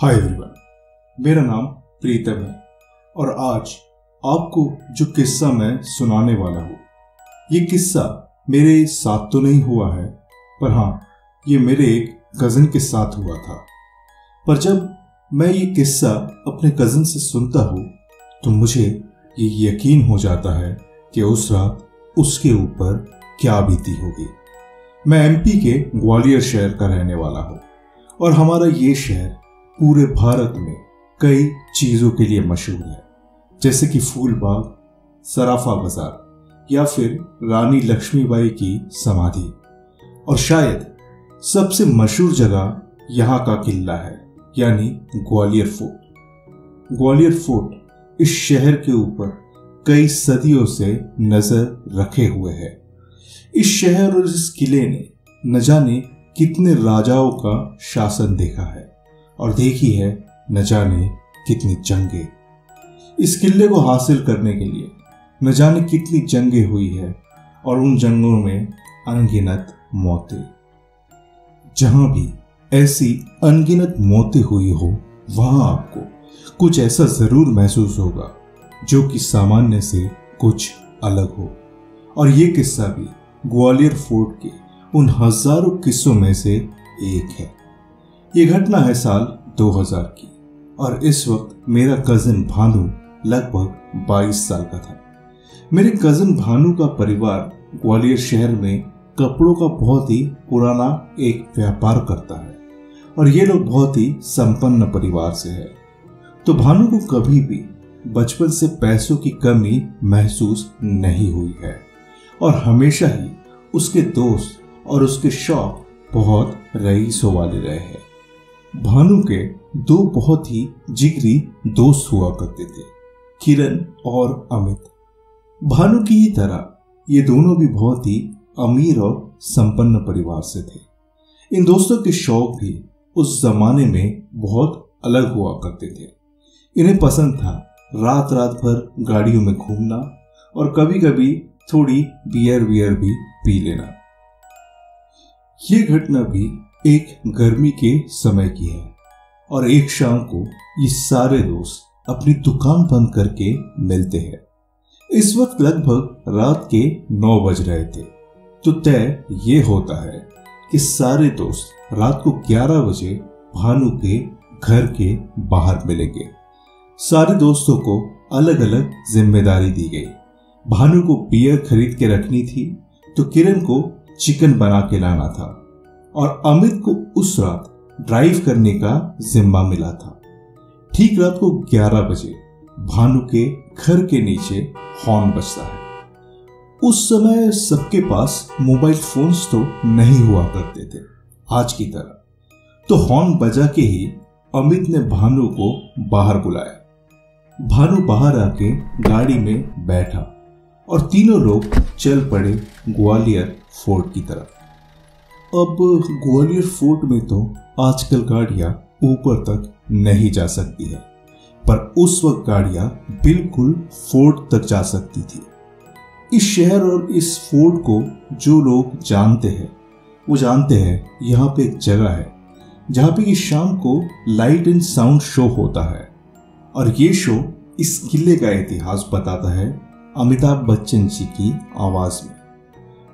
Hi everyone, मेरा नाम प्रीतम है और आज आपको जो किस्सा मैं सुनाने वाला हूँ, ये किस्सा मेरे साथ तो नहीं हुआ है, पर हाँ, ये मेरे एक कज़न के साथ हुआ था। पर जब मैं ये किस्सा अपने कज़न से सुनता हूँ तो मुझे ये यकीन हो जाता है कि उस रात उसके ऊपर क्या बीती होगी। मैं एमपी के ग्वालियर शहर का रहने वाला हूँ और हमारा ये शहर पूरे भारत में कई चीज़ों के लिए मशहूर है, जैसे कि फूल बाग, सराफा बाजार या फिर रानी लक्ष्मीबाई की समाधि। और शायद सबसे मशहूर जगह यहाँ का किला है, यानी ग्वालियर फोर्ट। ग्वालियर फोर्ट इस शहर के ऊपर कई सदियों से नजर रखे हुए है। इस शहर और इस किले ने न जाने कितने राजाओं का शासन देखा है और देखी है न जाने कितनी जंगें। इस किले को हासिल करने के लिए न जाने कितनी जंगें हुई है और उन जंगों में अनगिनत मौतें। जहां भी ऐसी अनगिनत मौतें हुई हो, वहां आपको कुछ ऐसा जरूर महसूस होगा जो कि सामान्य से कुछ अलग हो। और ये किस्सा भी ग्वालियर फोर्ट के उन हजारों किस्सों में से एक है। ये घटना है साल 2000 की और इस वक्त मेरा कजिन भानु लगभग 22 साल का था। मेरे कजिन भानु का परिवार ग्वालियर शहर में कपड़ों का बहुत ही पुराना एक व्यापार करता है और ये लोग बहुत ही संपन्न परिवार से है। तो भानु को कभी भी बचपन से पैसों की कमी महसूस नहीं हुई है और हमेशा ही उसके दोस्त और उसके शौक बहुत रईसों वाले रहे हैं। भानु के दो बहुत ही जिगरी दोस्त हुआ करते थे, किरण और अमित। भानु की ही तरह ये दोनों भी बहुत ही अमीर और संपन्न परिवार से थे। इन दोस्तों के शौक भी उस जमाने में बहुत अलग हुआ करते थे। इन्हें पसंद था रात रात भर गाड़ियों में घूमना और कभी कभी थोड़ी बियर भी पी लेना। ये घटना भी एक गर्मी के समय की है और एक शाम को ये सारे दोस्त अपनी दुकान बंद करके मिलते हैं। इस वक्त लगभग रात के 9 बज रहे थे। तो तय ये होता है कि सारे दोस्त रात को 11 बजे भानु के घर के बाहर मिलेंगे। सारे दोस्तों को अलग अलग जिम्मेदारी दी गई। भानु को बियर खरीद के रखनी थी, तो किरण को चिकन बना के लाना था और अमित को उस रात ड्राइव करने का जिम्मा मिला था। ठीक रात को 11 बजे भानु के घर के नीचे हॉर्न बजता है। उस समय सबके पास मोबाइल फोन्स तो नहीं हुआ करते थे आज की तरह। तो हॉर्न बजा के ही अमित ने भानु को बाहर बुलाया। भानु बाहर आके गाड़ी में बैठा और तीनों लोग चल पड़े ग्वालियर फोर्ट की तरफ। अब ग्वालियर फोर्ट में तो आजकल गाड़ियां ऊपर तक नहीं जा सकती है, पर उस वक्त गाड़ियां बिल्कुल फोर्ट तक जा सकती थी। इस शहर और इस फोर्ट को जो लोग जानते हैं वो जानते हैं यहाँ पे एक जगह है जहाँ पे ये शाम को लाइट एंड साउंड शो होता है और ये शो इस किले का इतिहास बताता है अमिताभ बच्चन जी की आवाज में।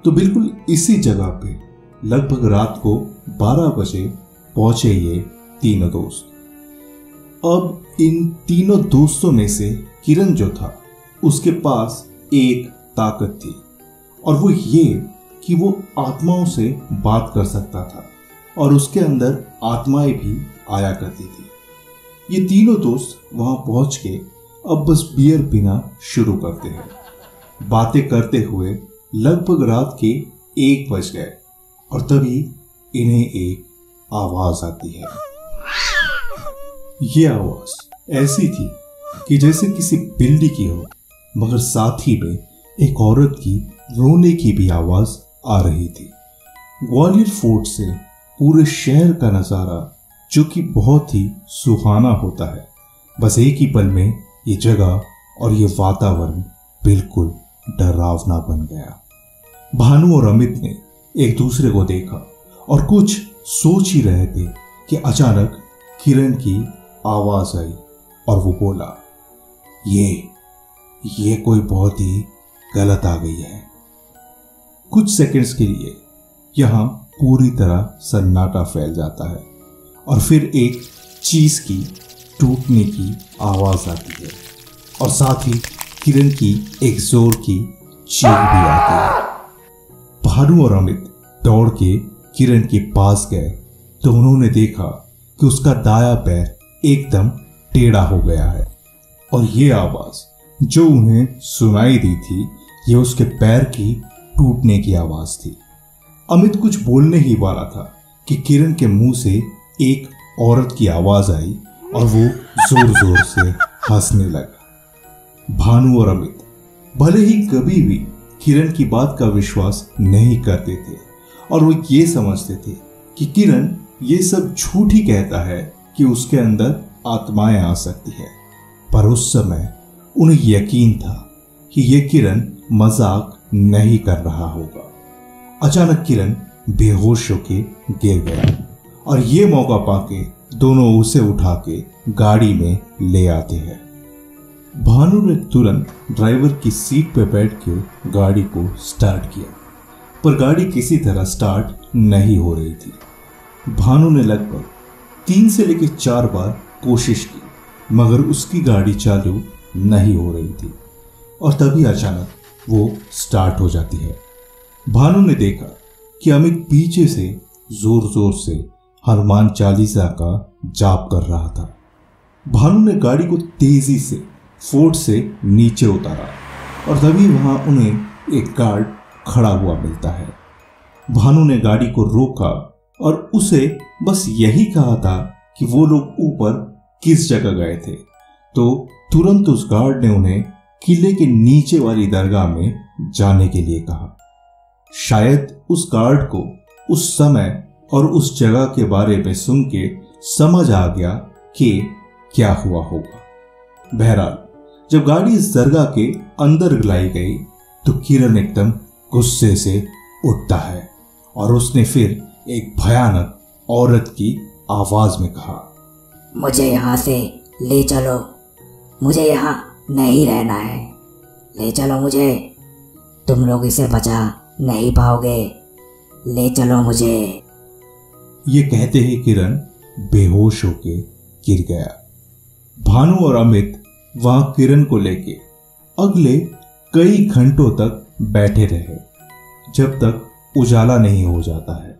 तो बिल्कुल इसी जगह पे लगभग रात को 12 बजे पहुंचे ये तीनों दोस्त। अब इन तीनों दोस्तों में से किरण जो था, उसके पास एक ताकत थी और वो ये कि वो आत्माओं से बात कर सकता था और उसके अंदर आत्माएं भी आया करती थी। ये तीनों दोस्त वहां पहुंच के अब बस बियर पीना शुरू करते हैं। बातें करते हुए लगभग रात के 1 बज गए और तभी इन्हें एक आवाज आती है। ये आवाज ऐसी थी कि जैसे किसी बिल्ली की हो, मगर साथ ही में एक औरत की रोने की भी आवाज आ रही थी। ग्वालियर फोर्ट से पूरे शहर का नजारा जो कि बहुत ही सुहाना होता है, बस एक ही पल में ये जगह और ये वातावरण बिल्कुल डरावना बन गया। भानु और अमित ने एक दूसरे को देखा और कुछ सोच ही रहे थे कि अचानक किरण की आवाज आई और वो बोला, ये कोई बहुत ही गलत आ गई है। कुछ सेकंड्स के लिए यहां पूरी तरह सन्नाटा फैल जाता है और फिर एक चीज की टूटने की आवाज आती है और साथ ही किरण की एक जोर की चीख भी आती है। भानु और अमित दौड़ के किरण के पास गए तो उन्होंने देखा कि उसका दाया पैर एकदम टेढ़ा हो गया है और ये आवाज जो उन्हें सुनाई दी थी ये उसके पैर की टूटने की आवाज थी। अमित कुछ बोलने ही वाला था कि किरण के मुंह से एक औरत की आवाज आई और वो जोर जोर से हंसने लगा। भानु और अमित भले ही कभी भी किरण की बात का विश्वास नहीं करते थे और वो ये समझते थे कि किरण ये सब झूठ ही कहता है कि उसके अंदर आत्माएं आ सकती है, पर उस समय उन्हें यकीन था कि ये किरण मजाक नहीं कर रहा होगा। अचानक किरण बेहोश होके गिर गया और ये मौका पाके दोनों उसे उठा के गाड़ी में ले आते हैं। भानु ने तुरंत ड्राइवर की सीट पर बैठ के गाड़ी को स्टार्ट किया, पर गाड़ी किसी तरह स्टार्ट नहीं हो रही थी। भानु ने लगभग 3 से लेकर 4 बार कोशिश की, मगर उसकी गाड़ी चालू नहीं हो रही थी और तभी अचानक वो स्टार्ट हो जाती है। भानु ने देखा कि अमित पीछे से जोर जोर से हनुमान चालीसा का जाप कर रहा था। भानु ने गाड़ी को तेजी से फोर्ट से नीचे उतारा और तभी वहां उन्हें एक गार्ड खड़ा हुआ मिलता है। भानु ने गाड़ी को रोका और उसे बस यही कहा था कि वो लोग ऊपर किस जगह गए थे, तो तुरंत उस गार्ड ने उन्हें किले के नीचे वाली दरगाह में जाने के लिए कहा। शायद उस गार्ड को उस समय और उस जगह के बारे में सुन के समझ आ गया कि क्या हुआ होगा। बहरहाल जब गाड़ी इस दरगाह के अंदर लाई गई तो किरण एकदम गुस्से से उठता है और उसने फिर एक भयानक औरत की आवाज में कहा, मुझे यहाँ से ले चलो, मुझे यहाँ नहीं रहना है, ले चलो मुझे, तुम लोग इसे बचा नहीं पाओगे, ले चलो मुझे। ये कहते ही किरण बेहोश होके गिर गया। भानु और अमित वहां किरण को लेके अगले कई घंटों तक बैठे रहे जब तक उजाला नहीं हो जाता है।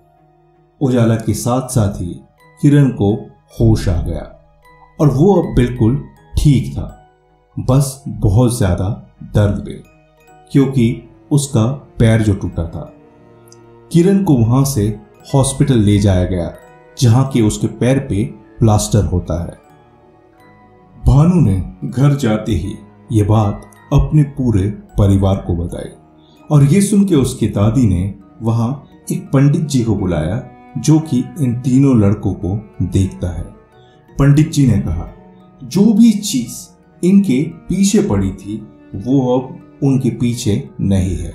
उजाला के साथ साथ ही किरण को होश आ गया और वो अब बिल्कुल ठीक था, बस बहुत ज्यादा दर्द में, क्योंकि उसका पैर जो टूटा था। किरण को वहां से हॉस्पिटल ले जाया गया जहां के उसके पैर पे प्लास्टर होता है। भानु ने घर जाते ही ये बात अपने पूरे परिवार को बताई और ये सुन के उसकी दादी ने वहां एक पंडित जी को बुलाया जो कि इन तीनों लड़कों को देखता है। पंडित जी ने कहा, जो भी चीज इनके पीछे पड़ी थी वो अब उनके पीछे नहीं है,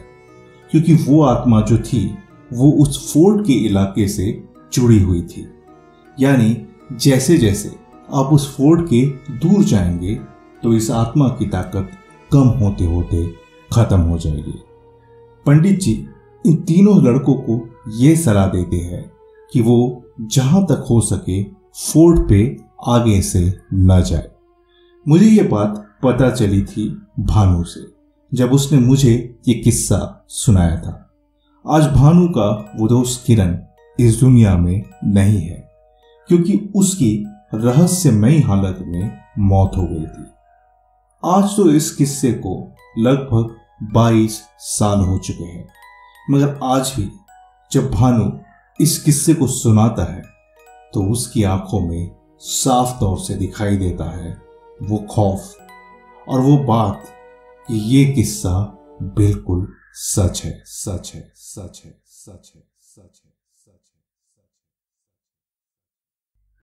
क्योंकि वो आत्मा जो थी वो उस फोर्ट के इलाके से जुड़ी हुई थी। यानी जैसे जैसे आप उस फोर्ट के दूर जाएंगे तो इस आत्मा की ताकत कम होते होते खत्म हो जाएगी। पंडित जी इन तीनों लड़कों को यह सलाह देते हैं कि वो जहां तक हो सके फोर्ट पे आगे से न जाए। मुझे ये बात पता चली थी भानु से जब उसने मुझे ये किस्सा सुनाया था। आज भानु का वो दोस्त किरण इस दुनिया में नहीं है, क्योंकि उसकी रहस्यमयी हालत में मौत हो गई थी। आज तो इस किस्से को लगभग 22 साल हो चुके हैं, मगर आज भी जब भानु इस किस्से को सुनाता है तो उसकी आंखों में साफ तौर से दिखाई देता है वो खौफ और वो बात कि ये किस्सा बिल्कुल सच है, सच है, सच है, सच है, सच है।